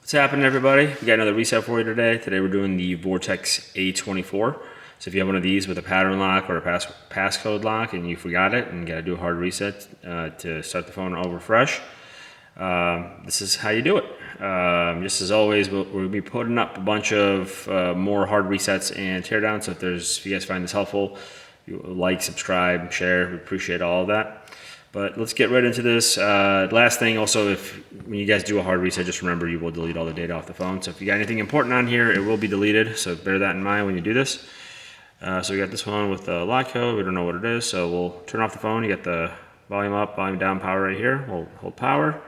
What's happening, everybody? We got another reset for you today. Today we're doing the Vortex A24. So if you have one of these with a pattern lock or a passcode lock and you forgot it and got to do a hard reset to start the phone over fresh, this is how you do it. Just as always, we'll be putting up a bunch of more hard resets and teardowns. So if you guys find this helpful, like, subscribe, share. We appreciate all of that. But let's get right into this. Last thing also, when you guys do a hard reset, just remember you will delete all the data off the phone. So if you got anything important on here, it will be deleted. So bear that in mind when you do this. So we got this one with the lock code. We don't know what it is. So we'll turn off the phone. You got the volume up, volume down, power right here. We'll hold power.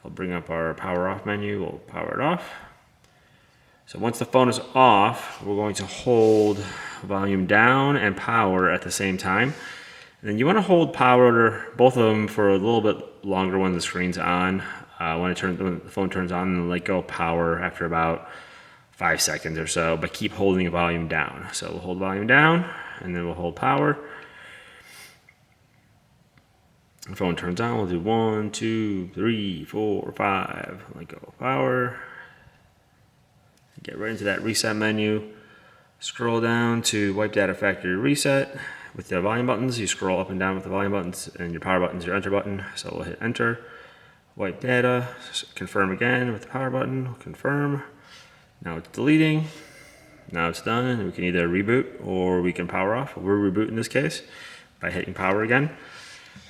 I'll bring up our power off menu. We'll power it off. So once the phone is off, we're going to hold volume down and power at the same time. And then you want to hold power, both of them, for a little bit longer when the screen's on. When the phone turns on, and let go of power after about 5 seconds or so, but keep holding the volume down. So we'll hold volume down, and then we'll hold power. The phone turns on, we'll do 1, 2, 3, 4, 5. Let go of power. Get right into that reset menu. Scroll down to wipe data factory reset. With the volume buttons, you scroll up and down with the volume buttons, and your power button is your enter button. So we'll hit enter, wipe data, confirm again with the power button, confirm. Now it's deleting. Now it's done, and we can either reboot or we can power off. We're reboot in this case by hitting power again.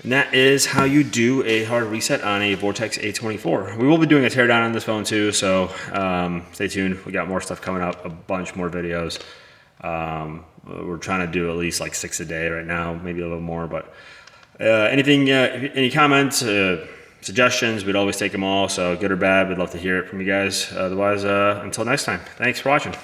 And that is how you do a hard reset on a Vortex A24. We will be doing a teardown on this phone too, so stay tuned. We got more stuff coming up, a bunch more videos. We're trying to do at least like 6 a day right now, maybe a little more, but any comments, suggestions, we'd always take them all. So good or bad, we'd love to hear it from you guys. Otherwise, until next time, thanks for watching.